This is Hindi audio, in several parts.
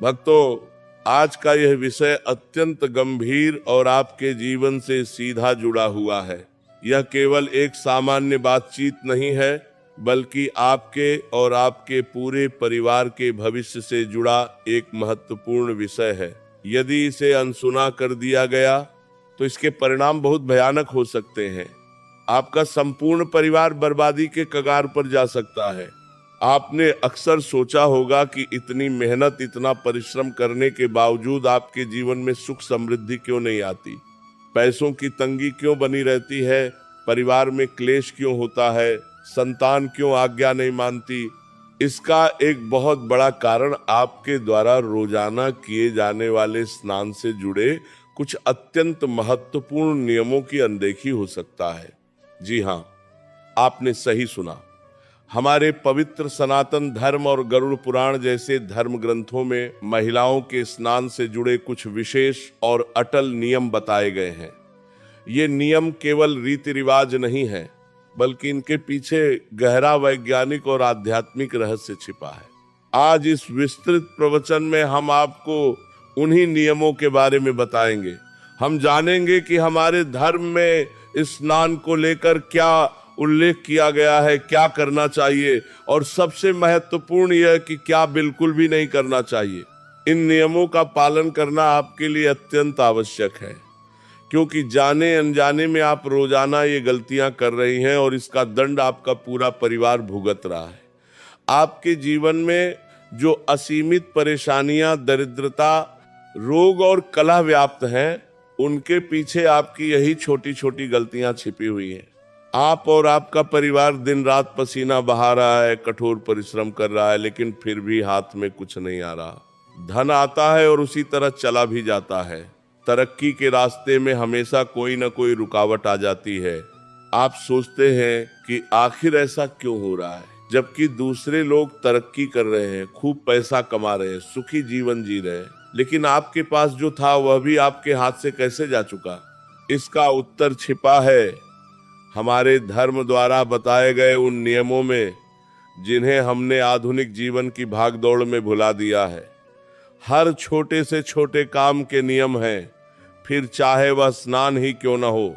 भक्तों, आज का यह विषय अत्यंत गंभीर और आपके जीवन से सीधा जुड़ा हुआ है। यह केवल एक सामान्य बातचीत नहीं है, बल्कि आपके और आपके पूरे परिवार के भविष्य से जुड़ा एक महत्वपूर्ण विषय है। यदि इसे अनसुना कर दिया गया तो इसके परिणाम बहुत भयानक हो सकते हैं। आपका संपूर्ण परिवार बर्बादी के कगार पर जा सकता है। आपने अक्सर सोचा होगा कि इतनी मेहनत, इतना परिश्रम करने के बावजूद आपके जीवन में सुख समृद्धि क्यों नहीं आती? पैसों की तंगी क्यों बनी रहती है? परिवार में क्लेश क्यों होता है? संतान क्यों आज्ञा नहीं मानती? इसका एक बहुत बड़ा कारण आपके द्वारा रोजाना किए जाने वाले स्नान से जुड़े कुछ अत्यंत महत्वपूर्ण नियमों की अनदेखी हो सकता है। जी हाँ, आपने सही सुना। हमारे पवित्र सनातन धर्म और गरुड़ पुराण जैसे धर्म ग्रंथों में महिलाओं के स्नान से जुड़े कुछ विशेष और अटल नियम बताए गए हैं। ये नियम केवल रीति रिवाज नहीं है, बल्कि इनके पीछे गहरा वैज्ञानिक और आध्यात्मिक रहस्य छिपा है। आज इस विस्तृत प्रवचन में हम आपको उन्हीं नियमों के बारे में बताएंगे। हम जानेंगे कि हमारे धर्म में स्नान को लेकर क्या उल्लेख किया गया है, क्या करना चाहिए, और सबसे महत्वपूर्ण यह कि क्या बिल्कुल भी नहीं करना चाहिए। इन नियमों का पालन करना आपके लिए अत्यंत आवश्यक है, क्योंकि जाने अनजाने में आप रोजाना ये गलतियां कर रही हैं और इसका दंड आपका पूरा परिवार भुगत रहा है। आपके जीवन में जो असीमित परेशानियां, दरिद्रता, रोग और कलह व्याप्त हैं, उनके पीछे आपकी यही छोटी छोटी गलतियां छिपी हुई हैं। आप और आपका परिवार दिन रात पसीना बहा रहा है, कठोर परिश्रम कर रहा है, लेकिन फिर भी हाथ में कुछ नहीं आ रहा। धन आता है और उसी तरह चला भी जाता है। तरक्की के रास्ते में हमेशा कोई ना कोई रुकावट आ जाती है। आप सोचते हैं कि आखिर ऐसा क्यों हो रहा है, जबकि दूसरे लोग तरक्की कर रहे हैं, खूब पैसा कमा रहे हैं, सुखी जीवन जी रहे हैं, लेकिन आपके पास जो था वह भी आपके हाथ से कैसे जा चुका? इसका उत्तर छिपा है हमारे धर्म द्वारा बताए गए उन नियमों में, जिन्हें हमने आधुनिक जीवन की भागदौड़ में भुला दिया है। हर छोटे से छोटे काम के नियम हैं, फिर चाहे वह स्नान ही क्यों न हो।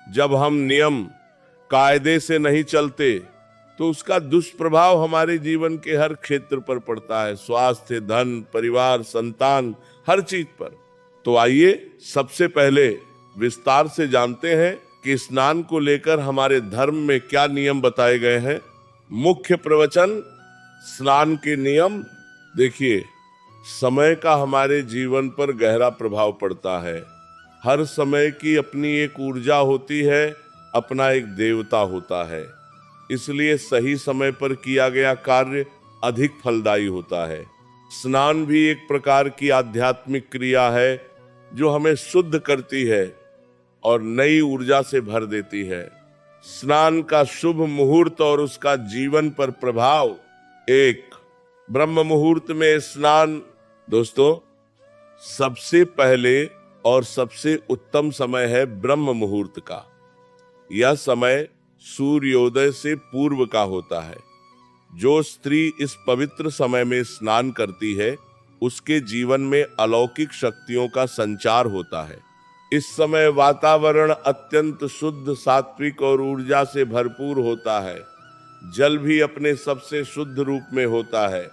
जब हम नियम कायदे से नहीं चलते तो उसका दुष्प्रभाव हमारे जीवन के हर क्षेत्र पर पड़ता है, स्वास्थ्य, धन, परिवार, संतान, हर चीज पर। तो आइए सबसे पहले विस्तार से जानते हैं कि स्नान को लेकर हमारे धर्म में क्या नियम बताए गए हैं। मुख्य प्रवचन, स्नान के नियम। देखिए, समय का हमारे जीवन पर गहरा प्रभाव पड़ता है। हर समय की अपनी एक ऊर्जा होती है, अपना एक देवता होता है। इसलिए सही समय पर किया गया कार्य अधिक फलदायी होता है। स्नान भी एक प्रकार की आध्यात्मिक क्रिया है जो हमें शुद्ध करती है और नई ऊर्जा से भर देती है। स्नान का शुभ मुहूर्त और उसका जीवन पर प्रभाव। एक, ब्रह्म मुहूर्त में स्नान। दोस्तों, सबसे पहले और सबसे उत्तम समय है ब्रह्म मुहूर्त का। यह समय सूर्योदय से पूर्व का होता है। जो स्त्री इस पवित्र समय में स्नान करती है, उसके जीवन में अलौकिक शक्तियों का संचार होता है। इस समय वातावरण अत्यंत शुद्ध, सात्विक और ऊर्जा से भरपूर होता है। जल भी अपने सबसे शुद्ध रूप में होता है।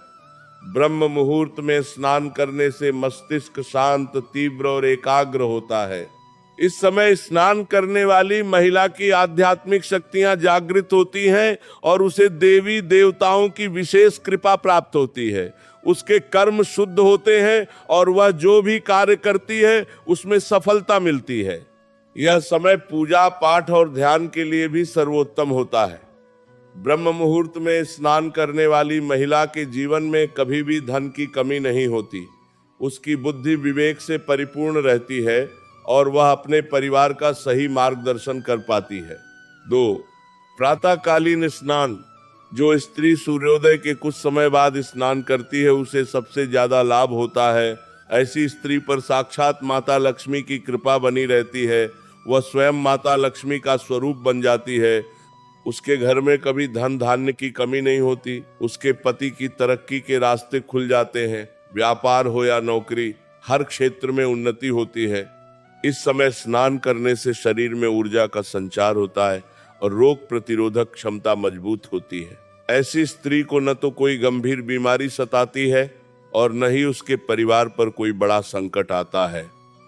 ब्रह्म मुहूर्त में स्नान करने से मस्तिष्क शांत, तीव्र और एकाग्र होता है। इस समय स्नान करने वाली महिला की आध्यात्मिक शक्तियां जागृत होती हैं और उसे देवी देवताओं की विशेष कृपा प्राप्त होती है। उसके कर्म शुद्ध होते हैं और वह जो भी कार्य करती है उसमें सफलता मिलती है। यह समय पूजा पाठ और ध्यान के लिए भी सर्वोत्तम होता है। ब्रह्म मुहूर्त में स्नान करने वाली महिला के जीवन में कभी भी धन की कमी नहीं होती। उसकी बुद्धि विवेक से परिपूर्ण रहती है और वह अपने परिवार का सही मार्गदर्शन कर पाती है। 2, प्रातःकालीन स्नान। जो स्त्री सूर्योदय के कुछ समय बाद स्नान करती है, उसे सबसे ज्यादा लाभ होता है। ऐसी स्त्री पर साक्षात माता लक्ष्मी की कृपा बनी रहती है। वह स्वयं माता लक्ष्मी का स्वरूप बन जाती है। उसके घर में कभी धन धान्य की कमी नहीं होती। उसके पति की तरक्की के रास्ते खुल जाते हैं। व्यापार हो या नौकरी, हर क्षेत्र में उन्नति होती है। इस समय स्नान करने से शरीर में ऊर्जा का संचार होता है और रोग प्रतिरोधक क्षमता मजबूत होती है। ऐसी स्त्री को न तो कोई गंभीर बीमारी सताती है और न ही उसके परिवार पर कोई बड़ा संकट आता है।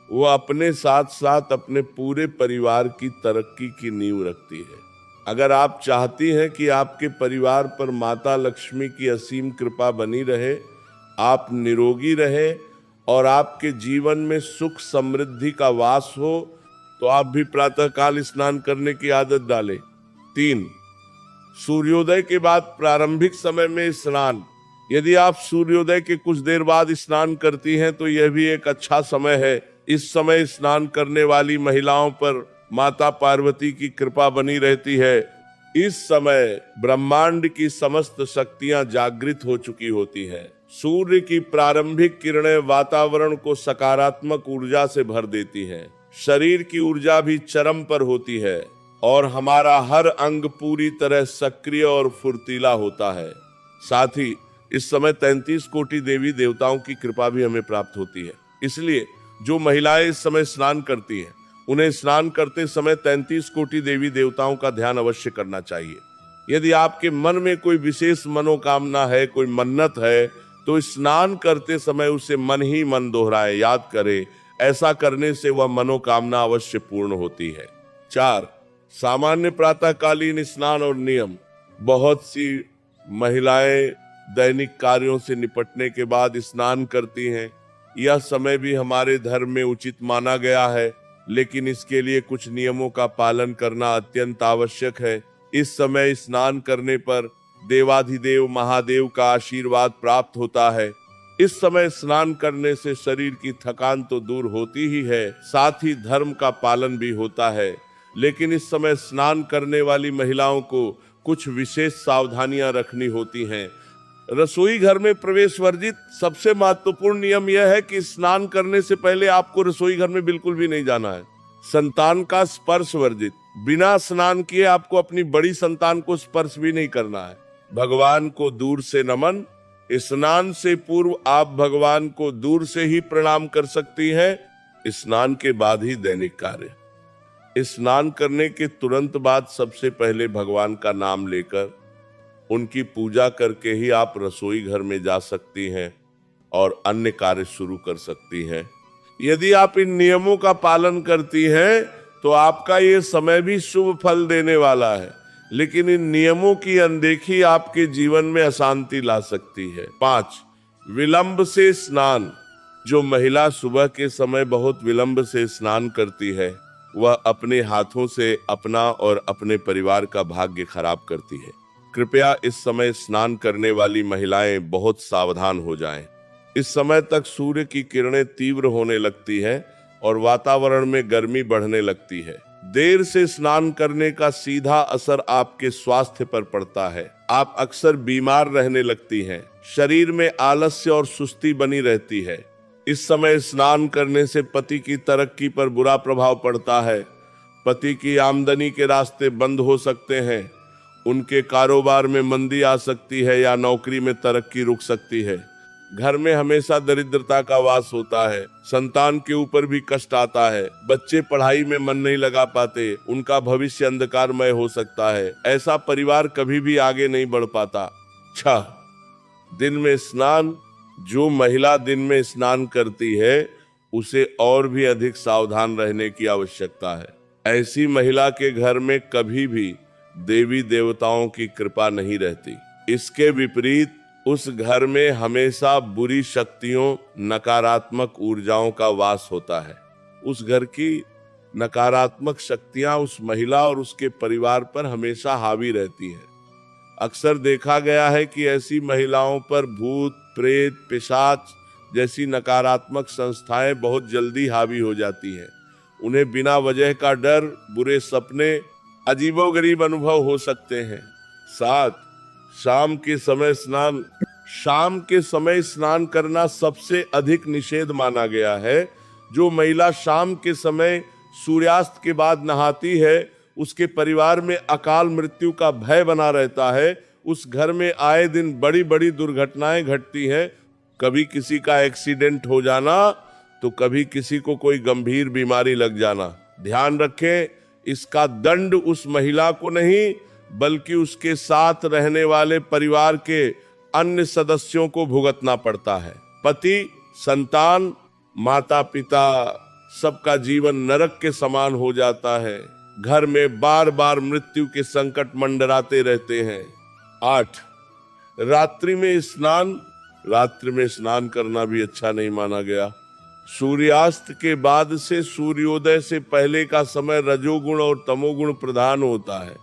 वो अपने साथ साथ अपने पूरे परिवार की तरक्की की नींव रखती है। अगर आप चाहती हैं कि आपके परिवार पर माता लक्ष्मी की असीम कृपा बनी रहे, आप निरोगी रहे और आपके जीवन में सुख समृद्धि का वास हो, तो आप भी प्रातःकाल स्नान करने की आदत डालें। 3, सूर्योदय के बाद प्रारंभिक समय में स्नान। यदि आप सूर्योदय के कुछ देर बाद स्नान करती हैं तो यह भी एक अच्छा समय है। इस समय स्नान करने वाली महिलाओं पर माता पार्वती की कृपा बनी रहती है। इस समय ब्रह्मांड की समस्त शक्तियां जागृत हो चुकी होती है। सूर्य की प्रारंभिक किरणें वातावरण को सकारात्मक ऊर्जा से भर देती हैं। शरीर की ऊर्जा भी चरम पर होती है और हमारा हर अंग पूरी तरह सक्रिय और फुर्तीला होता है। साथ ही इस समय 33 कोटि देवी देवताओं की कृपा भी हमें प्राप्त होती है। इसलिए जो महिलाएं इस समय स्नान करती हैं, उन्हें स्नान करते समय 33 कोटि देवी देवताओं का ध्यान अवश्य करना चाहिए। यदि आपके मन में कोई विशेष मनोकामना है, कोई मन्नत है, तो स्नान करते समय उसे मन ही मन दोहराए, याद करें। ऐसा करने से वह मनोकामना अवश्य पूर्ण होती है। 4, सामान्य प्रातःकालीन स्नान और नियम। बहुत सी महिलाएं दैनिक कार्यों से निपटने के बाद स्नान करती हैं। यह समय भी हमारे धर्म में उचित माना गया है, लेकिन इसके लिए कुछ नियमों का पालन करना अत्यंत आवश्यक है। इस समय स्नान करने पर देवाधिदेव महादेव का आशीर्वाद प्राप्त होता है। इस समय स्नान करने से शरीर की थकान तो दूर होती ही है, साथ ही धर्म का पालन भी होता है। लेकिन इस समय स्नान करने वाली महिलाओं को कुछ विशेष सावधानियां रखनी होती हैं। रसोई घर में प्रवेश वर्जित। सबसे महत्वपूर्ण नियम यह है कि स्नान करने से पहले आपको रसोई घर में बिल्कुल भी नहीं जाना है। संतान का स्पर्श वर्जित। बिना स्नान किए आपको अपनी बड़ी संतान को स्पर्श भी नहीं करना है। भगवान को दूर से नमन। स्नान से पूर्व आप भगवान को दूर से ही प्रणाम कर सकती हैं, स्नान के बाद ही दैनिक कार्य। स्नान करने के तुरंत बाद सबसे पहले भगवान का नाम लेकर उनकी पूजा करके ही आप रसोई घर में जा सकती हैं और अन्य कार्य शुरू कर सकती हैं। यदि आप इन नियमों का पालन करती हैं तो आपका ये समय भी शुभ फल देने वाला है, लेकिन इन नियमों की अनदेखी आपके जीवन में अशांति ला सकती है। 5, विलंब से स्नान। जो महिला सुबह के समय बहुत विलंब से स्नान करती है, वह अपने हाथों से अपना और अपने परिवार का भाग्य खराब करती है। कृपया इस समय स्नान करने वाली महिलाएं बहुत सावधान हो जाएं। इस समय तक सूर्य की किरणें तीव्र होने लगती है और वातावरण में गर्मी बढ़ने लगती है। देर से स्नान करने का सीधा असर आपके स्वास्थ्य पर पड़ता है। आप अक्सर बीमार रहने लगती हैं। शरीर में आलस्य और सुस्ती बनी रहती है। इस समय स्नान करने से पति की तरक्की पर बुरा प्रभाव पड़ता है। पति की आमदनी के रास्ते बंद हो सकते हैं। उनके कारोबार में मंदी आ सकती है या नौकरी में तरक्की रुक सकती है। घर में हमेशा दरिद्रता का वास होता है। संतान के ऊपर भी कष्ट आता है। बच्चे पढ़ाई में मन नहीं लगा पाते, उनका भविष्य अंधकारमय हो सकता है। ऐसा परिवार कभी भी आगे नहीं बढ़ पाता। 6, दिन में स्नान। जो महिला दिन में स्नान करती है उसे और भी अधिक सावधान रहने की आवश्यकता है। ऐसी महिला के घर में कभी भी देवी देवताओं की कृपा नहीं रहती। इसके विपरीत उस घर में हमेशा बुरी शक्तियों, नकारात्मक ऊर्जाओं का वास होता है। उस घर की नकारात्मक शक्तियां उस महिला और उसके परिवार पर हमेशा हावी रहती हैं। अक्सर देखा गया है कि ऐसी महिलाओं पर भूत, प्रेत, पिशाच जैसी नकारात्मक संस्थाएं बहुत जल्दी हावी हो जाती हैं। उन्हें बिना वजह का डर, बुरे सपने, अजीबोगरीब अनुभव हो सकते हैं। 7, शाम के समय स्नान। शाम के समय स्नान करना सबसे अधिक निषेध माना गया है। जो महिला शाम के समय सूर्यास्त के बाद नहाती है, उसके परिवार में अकाल मृत्यु का भय बना रहता है। उस घर में आए दिन बड़ी बड़ी दुर्घटनाएं घटती हैं। कभी किसी का एक्सीडेंट हो जाना तो कभी किसी को कोई गंभीर बीमारी लग जाना। ध्यान रखें, इसका दंड उस महिला को नहीं बल्कि उसके साथ रहने वाले परिवार के अन्य सदस्यों को भुगतना पड़ता है। पति, संतान, माता पिता, सबका जीवन नरक के समान हो जाता है। घर में बार बार मृत्यु के संकट मंडराते रहते हैं। 8, रात्रि में स्नान करना भी अच्छा नहीं माना गया। सूर्यास्त के बाद से सूर्योदय से पहले का समय रजोगुण और तमोगुण प्रधान होता है।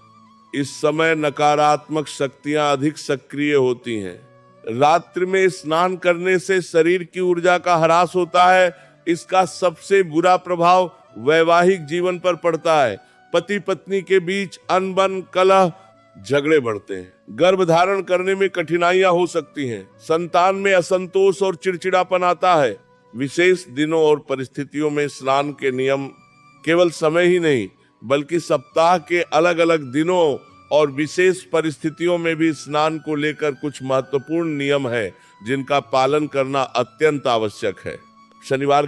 इस समय नकारात्मक शक्तियां अधिक सक्रिय होती हैं। रात्रि में स्नान करने से शरीर की ऊर्जा का ह्रास होता है। इसका सबसे बुरा प्रभाव वैवाहिक जीवन पर पड़ता है। पति पत्नी के बीच अनबन, कलह, झगड़े बढ़ते हैं। गर्भ धारण करने में कठिनाइयां हो सकती हैं। संतान में असंतोष और चिड़चिड़ापन आता है। विशेष दिनों और परिस्थितियों में स्नान के नियम केवल समय ही नहीं बल्कि सप्ताह के अलग अलग दिनों और विशेष परिस्थितियों में भी स्नान को लेकर कुछ महत्वपूर्ण नियम है जिनका पालन करना अत्यंत आवश्यक है। शनिवार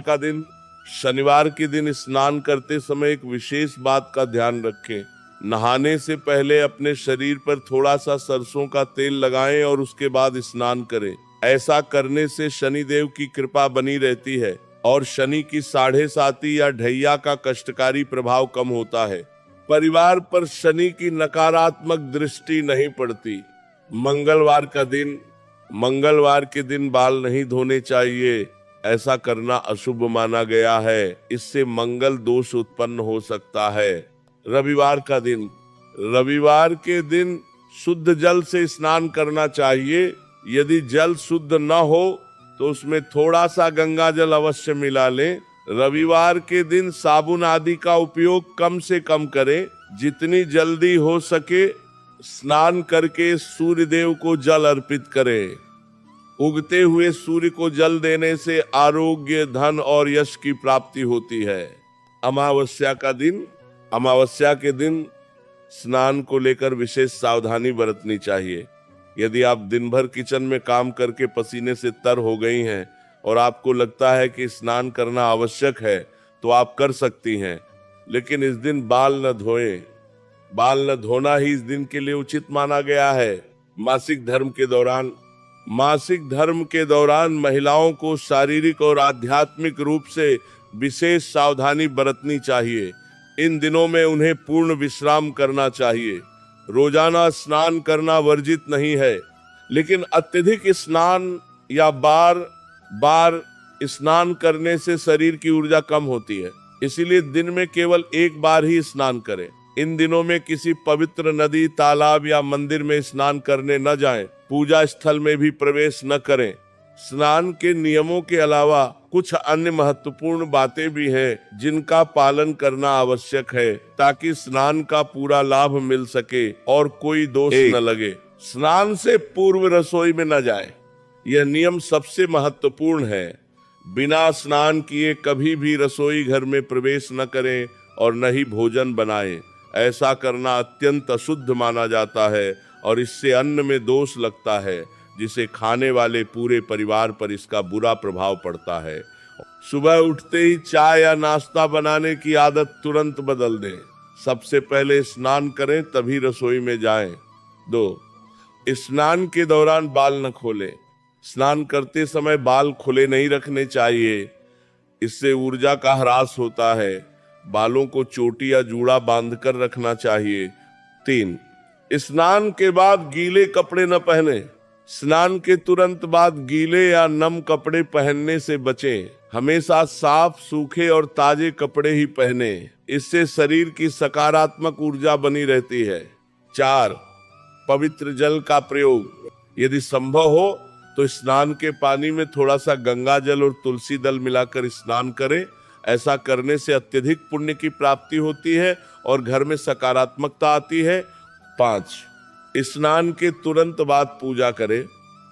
के दिन स्नान करते समय एक विशेष बात का ध्यान रखें। नहाने से पहले अपने शरीर पर थोड़ा सा सरसों का तेल लगाएं और उसके बाद स्नान करें। ऐसा करने से शनिदेव की कृपा बनी रहती है और शनि की 7.5 या ढैया का कष्टकारी प्रभाव कम होता है। परिवार पर शनि की नकारात्मक दृष्टि नहीं पड़ती। मंगलवार के दिन बाल नहीं धोने चाहिए। ऐसा करना अशुभ माना गया है। इससे मंगल दोष उत्पन्न हो सकता है। रविवार के दिन शुद्ध जल से स्नान करना चाहिए। यदि जल शुद्ध न हो तो उसमें थोड़ा सा गंगा जल अवश्य मिला लें। रविवार के दिन साबुन आदि का उपयोग कम से कम करें। जितनी जल्दी हो सके स्नान करके सूर्य देव को जल अर्पित करें। उगते हुए सूर्य को जल देने से आरोग्य, धन और यश की प्राप्ति होती है। अमावस्या के दिन स्नान को लेकर विशेष सावधानी बरतनी चाहिए। यदि आप दिन भर किचन में काम करके पसीने से तर हो गई हैं और आपको लगता है कि स्नान करना आवश्यक है तो आप कर सकती हैं, लेकिन इस दिन बाल न धोएं। बाल न धोना ही इस दिन के लिए उचित माना गया है। मासिक धर्म के दौरान महिलाओं को शारीरिक और आध्यात्मिक रूप से विशेष सावधानी बरतनी चाहिए। इन दिनों में उन्हें पूर्ण विश्राम करना चाहिए। रोजाना स्नान करना वर्जित नहीं है, लेकिन अत्यधिक स्नान या बार स्नान करने से शरीर की ऊर्जा कम होती है। इसीलिए दिन में केवल एक बार ही स्नान करें। इन दिनों में किसी पवित्र नदी, तालाब या मंदिर में स्नान करने न जाएं। पूजा स्थल में भी प्रवेश न करें। स्नान के नियमों के अलावा कुछ अन्य महत्वपूर्ण बातें भी हैं जिनका पालन करना आवश्यक है ताकि स्नान का पूरा लाभ मिल सके और कोई दोष न लगे। स्नान से पूर्व रसोई में न जाएं। यह नियम सबसे महत्वपूर्ण है। बिना स्नान किए कभी भी रसोई घर में प्रवेश न करें और न ही भोजन बनाएं। ऐसा करना अत्यंत अशुद्ध माना जाता है और इससे अन्न में दोष लगता है, जिसे खाने वाले पूरे परिवार पर इसका बुरा प्रभाव पड़ता है। सुबह उठते ही चाय या नाश्ता बनाने की आदत तुरंत बदल दें। सबसे पहले स्नान करें तभी रसोई में जाएं। 2, स्नान के दौरान बाल न खोलें। स्नान करते समय बाल खुले नहीं रखने चाहिए। इससे ऊर्जा का ह्रास होता है। बालों को चोटी या जूड़ा बांधकर रखना चाहिए। 3, स्नान के बाद गीले कपड़े न पहने। स्नान के तुरंत बाद गीले या नम कपड़े पहनने से बचें। हमेशा साफ, सूखे और ताजे कपड़े ही पहने। इससे शरीर की सकारात्मक ऊर्जा बनी रहती है। 4, पवित्र जल का प्रयोग। यदि संभव हो तो स्नान के पानी में थोड़ा सा गंगा जल और तुलसी दल मिलाकर स्नान करें। ऐसा करने से अत्यधिक पुण्य की प्राप्ति होती है और घर में सकारात्मकता आती है। 5, स्नान के तुरंत बाद पूजा करें।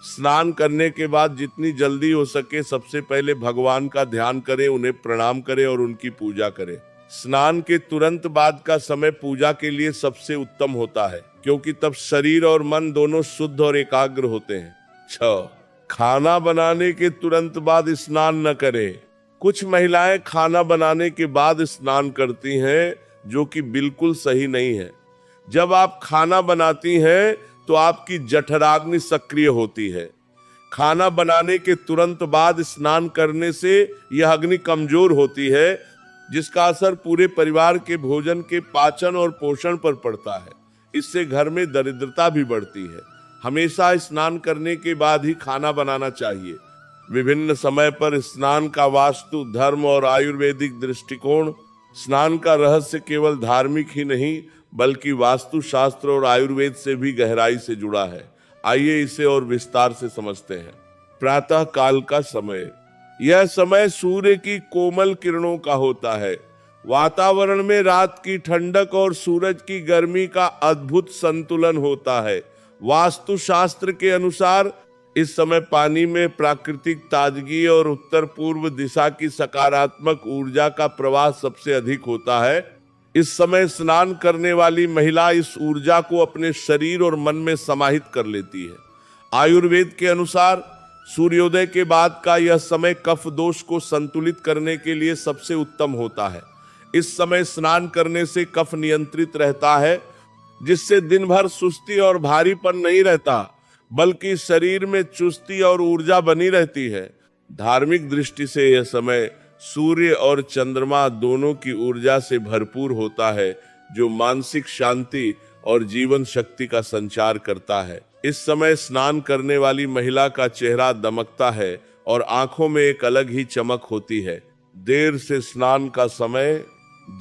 स्नान करने के बाद जितनी जल्दी हो सके सबसे पहले भगवान का ध्यान करें, उन्हें प्रणाम करें और उनकी पूजा करें। स्नान के तुरंत बाद का समय पूजा के लिए सबसे उत्तम होता है, क्योंकि तब शरीर और मन दोनों शुद्ध और एकाग्र होते हैं। 6, खाना बनाने के तुरंत बाद स्नान न करें। कुछ महिलाएं खाना बनाने के बाद स्नान करती हैं, जो कि बिल्कुल सही नहीं है। जब आप खाना बनाती हैं तो आपकी जठराग्नि सक्रिय होती है। खाना बनाने के तुरंत बाद स्नान करने से यह अग्नि कमजोर होती है, जिसका असर पूरे परिवार के भोजन के पाचन और पोषण पर पड़ता है। इससे घर में दरिद्रता भी बढ़ती है। हमेशा स्नान करने के बाद ही खाना बनाना चाहिए। विभिन्न समय पर स्नान का वास्तु, धर्म और आयुर्वेदिक दृष्टिकोण। स्नान का रहस्य केवल धार्मिक ही नहीं, बल्कि वास्तु शास्त्र और आयुर्वेद से भी गहराई से जुड़ा है। आइए इसे और विस्तार से समझते हैं। प्रातः काल का समय। यह समय सूर्य की कोमल किरणों का होता है। वातावरण में रात की ठंडक और सूरज की गर्मी का अद्भुत संतुलन होता है। वास्तु शास्त्र के अनुसार इस समय पानी में प्राकृतिक ताजगी और उत्तर पूर्व दिशा की सकारात्मक ऊर्जा का प्रवाह सबसे अधिक होता है। इस समय स्नान करने वाली महिला इस ऊर्जा को अपने शरीर और मन में समाहित कर लेती है। आयुर्वेद के अनुसार सूर्योदय के बाद का यह समय कफ दोष को संतुलित करने के लिए सबसे उत्तम होता है। इस समय स्नान करने से कफ नियंत्रित रहता है, जिससे दिन भर सुस्ती और भारीपन नहीं रहता, बल्कि शरीर में चुस्ती और ऊर्जा बनी रहती है। धार्मिक दृष्टि से यह समय सूर्य और चंद्रमा दोनों की ऊर्जा से भरपूर होता है, जो मानसिक शांति और जीवन शक्ति का संचार करता है। इस समय स्नान करने वाली महिला का चेहरा दमकता है और आंखों में एक अलग ही चमक होती है। देर से स्नान का समय।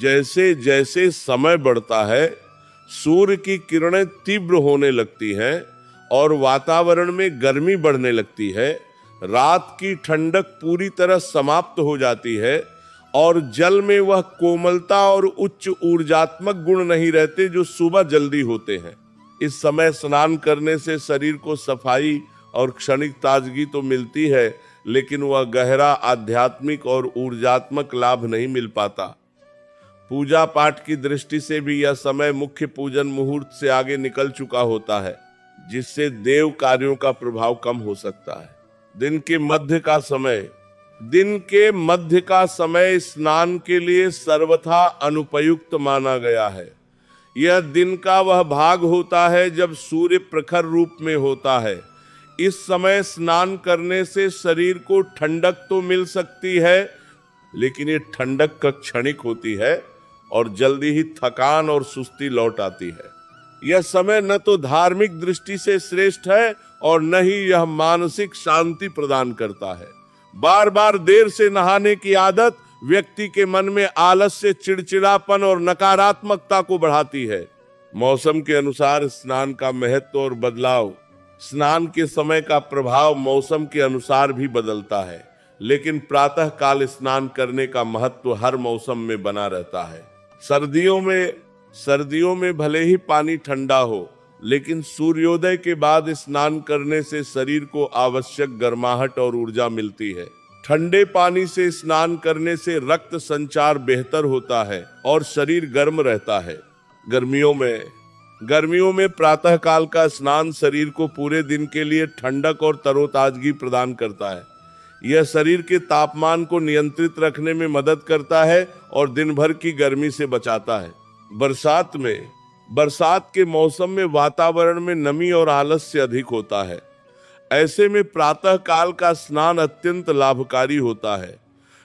जैसे जैसे समय बढ़ता है, सूर्य की किरणें तीव्र होने लगती हैं और वातावरण में गर्मी बढ़ने लगती है। रात की ठंडक पूरी तरह समाप्त हो जाती है और जल में वह कोमलता और उच्च ऊर्जात्मक गुण नहीं रहते जो सुबह जल्दी होते हैं। इस समय स्नान करने से शरीर को सफाई और क्षणिक ताजगी तो मिलती है, लेकिन वह गहरा आध्यात्मिक और ऊर्जात्मक लाभ नहीं मिल पाता। पूजा पाठ की दृष्टि से भी यह समय मुख्य पूजन मुहूर्त से आगे निकल चुका होता है, जिससे देव कार्यों का प्रभाव कम हो सकता है। दिन के मध्य का समय स्नान के लिए सर्वथा अनुपयुक्त माना गया है। यह दिन का वह भाग होता है जब सूर्य प्रखर रूप में होता है। इस समय स्नान करने से शरीर को ठंडक तो मिल सकती है, लेकिन ये ठंडक का क्षणिक होती है और जल्दी ही थकान और सुस्ती लौट आती है। यह समय न तो धार्मिक दृष्टि से श्रेष्ठ है और न ही यह मानसिक शांति प्रदान करता है। बार बार देर से नहाने की आदत व्यक्ति के मन में आलस्य, चिड़चिड़ापन और नकारात्मकता को बढ़ाती है। मौसम के अनुसार स्नान का महत्व और बदलाव। स्नान के समय का प्रभाव मौसम के अनुसार भी बदलता है, लेकिन प्रातः काल स्नान करने का महत्व हर मौसम में बना रहता है। सर्दियों में भले ही पानी ठंडा हो, लेकिन सूर्योदय के बाद स्नान करने से शरीर को आवश्यक गर्माहट और ऊर्जा मिलती है। ठंडे पानी से स्नान करने से रक्त संचार बेहतर होता है और शरीर गर्म रहता है। गर्मियों में प्रातः काल का स्नान शरीर को पूरे दिन के लिए ठंडक और तरोताजगी प्रदान करता है। यह शरीर के तापमान को नियंत्रित रखने में मदद करता है और दिन भर की गर्मी से बचाता है। बरसात के मौसम में वातावरण में नमी और आलस्य अधिक होता है। ऐसे में प्रातः काल का स्नान अत्यंत लाभकारी होता है।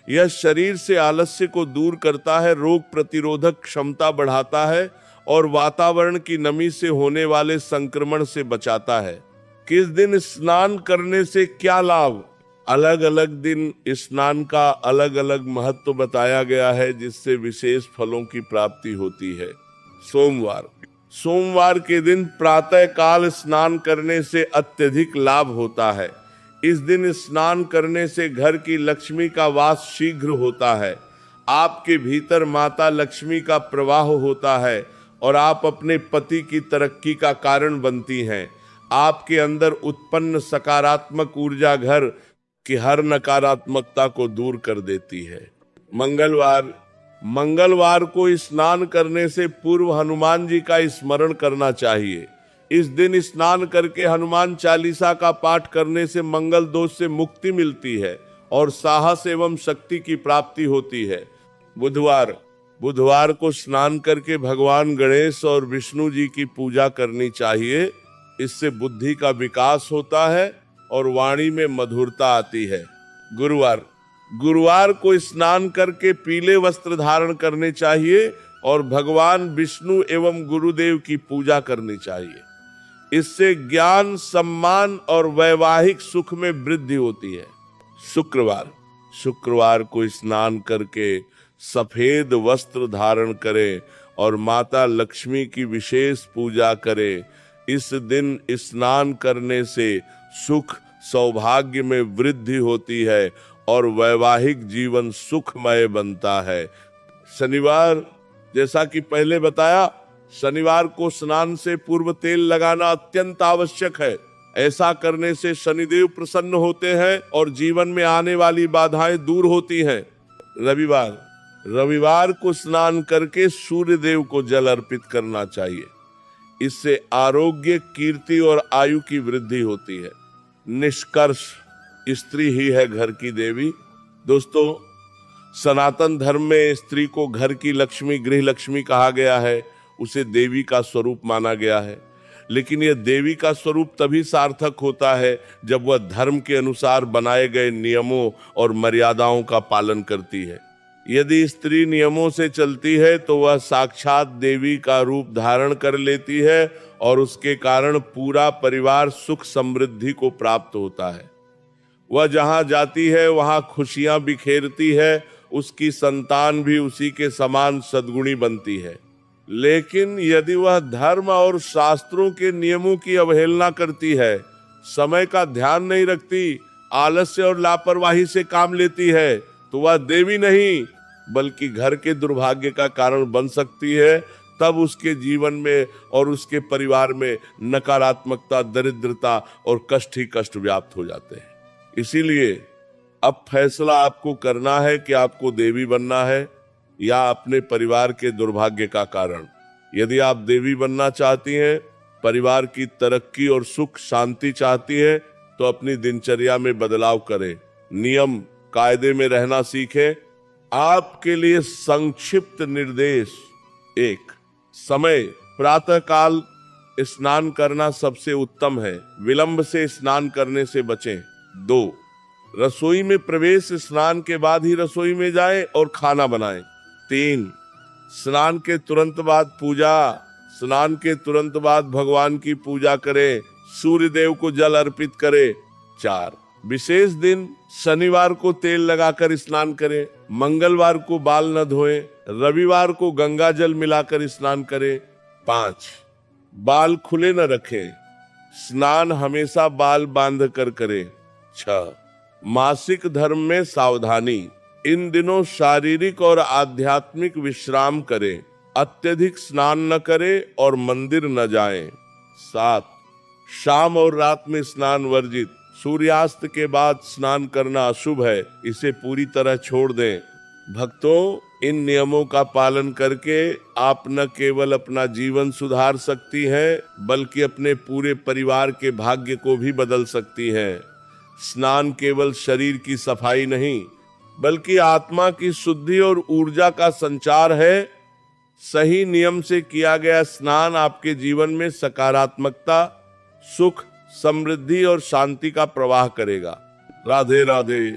यह शरीर से आलस्य को दूर करता है, रोग प्रतिरोधक क्षमता बढ़ाता है और वातावरण की नमी से होने वाले संक्रमण से बचाता है। किस दिन स्नान करने से क्या लाभ? अलग अलग दिन स्नान का अलग अलग महत्व बताया गया है, जिससे विशेष फलों की प्राप्ति होती है। सोमवार के दिन प्रातः काल स्नान करने से अत्यधिक लाभ होता है। इस दिन स्नान करने से घर की लक्ष्मी का वास शीघ्र होता है। आपके भीतर माता लक्ष्मी का प्रवाह होता है और आप अपने पति की तरक्की का कारण बनती हैं। आपके अंदर उत्पन्न सकारात्मक ऊर्जा घर की हर नकारात्मकता को दूर कर देती है। मंगलवार को स्नान करने से पूर्व हनुमान जी का स्मरण करना चाहिए। इस दिन स्नान करके हनुमान चालीसा का पाठ करने से मंगल दोष से मुक्ति मिलती है और साहस एवं शक्ति की प्राप्ति होती है। बुधवार को स्नान करके भगवान गणेश और विष्णु जी की पूजा करनी चाहिए। इससे बुद्धि का विकास होता है और वाणी में मधुरता आती है। गुरुवार को स्नान करके पीले वस्त्र धारण करने चाहिए और भगवान विष्णु एवं गुरुदेव की पूजा करनी चाहिए। इससे ज्ञान, सम्मान और वैवाहिक सुख में वृद्धि होती है। शुक्रवार को स्नान करके सफेद वस्त्र धारण करें और माता लक्ष्मी की विशेष पूजा करें। इस दिन स्नान करने से सुख, सौभाग्य में वृद्धि होती है और वैवाहिक जीवन सुखमय बनता है। शनिवार, जैसा कि पहले बताया, शनिवार को स्नान से पूर्व तेल लगाना अत्यंत आवश्यक है। ऐसा करने से शनिदेव प्रसन्न होते हैं और जीवन में आने वाली बाधाएं दूर होती हैं। रविवार को स्नान करके सूर्य देव को जल अर्पित करना चाहिए। इससे आरोग्य, कीर्ति और आयु की वृद्धि होती है। निष्कर्ष, स्त्री ही है घर की देवी। दोस्तों, सनातन धर्म में स्त्री को घर की लक्ष्मी, गृह लक्ष्मी कहा गया है। उसे देवी का स्वरूप माना गया है। लेकिन यह देवी का स्वरूप तभी सार्थक होता है जब वह धर्म के अनुसार बनाए गए नियमों और मर्यादाओं का पालन करती है। यदि स्त्री नियमों से चलती है तो वह साक्षात देवी का रूप धारण कर लेती है और उसके कारण पूरा परिवार सुख समृद्धि को प्राप्त होता है। वह जहां जाती है वहां खुशियां बिखेरती है। उसकी संतान भी उसी के समान सद्गुणी बनती है। लेकिन यदि वह धर्म और शास्त्रों के नियमों की अवहेलना करती है, समय का ध्यान नहीं रखती, आलस्य और लापरवाही से काम लेती है, तो वह देवी नहीं बल्कि घर के दुर्भाग्य का कारण बन सकती है। तब उसके जीवन में और उसके परिवार में नकारात्मकता, दरिद्रता और कष्ट ही कष्ट व्याप्त हो जाते हैं। इसीलिए अब फैसला आपको करना है कि आपको देवी बनना है या अपने परिवार के दुर्भाग्य का कारण। यदि आप देवी बनना चाहती हैं, परिवार की तरक्की और सुख शांति चाहती हैं, तो अपनी दिनचर्या में बदलाव करें, नियम कायदे में रहना सीखें। आपके लिए संक्षिप्त निर्देश: 1. समय: प्रातः काल स्नान करना सबसे उत्तम है। विलंब से स्नान करने से बचें। 2. रसोई में प्रवेश स्नान के बाद ही रसोई में जाएं और खाना बनाएं। 3. स्नान के तुरंत बाद पूजा। स्नान के तुरंत बाद भगवान की पूजा करें, सूर्य देव को जल अर्पित करें। 4. विशेष दिन शनिवार को तेल लगाकर स्नान करें, मंगलवार को बाल न धोएं, रविवार को गंगा जल मिलाकर स्नान करें। 5. बाल खुले न रखें, स्नान हमेशा बाल बांध कर करें। 6. मासिक धर्म में सावधानी: इन दिनों शारीरिक और आध्यात्मिक विश्राम करें, अत्यधिक स्नान न करें और मंदिर न जाएं। 7. शाम और रात में स्नान वर्जित। सूर्यास्त के बाद स्नान करना अशुभ है, इसे पूरी तरह छोड़ दें। भक्तों, इन नियमों का पालन करके आप न केवल अपना जीवन सुधार सकती हैं, बल्कि अपने पूरे परिवार के भाग्य को भी बदल सकती हैं। स्नान केवल शरीर की सफाई नहीं, बल्कि आत्मा की शुद्धि और ऊर्जा का संचार है। सही नियम से किया गया स्नान आपके जीवन में सकारात्मकता, सुख, समृद्धि और शांति का प्रवाह करेगा। राधे राधे।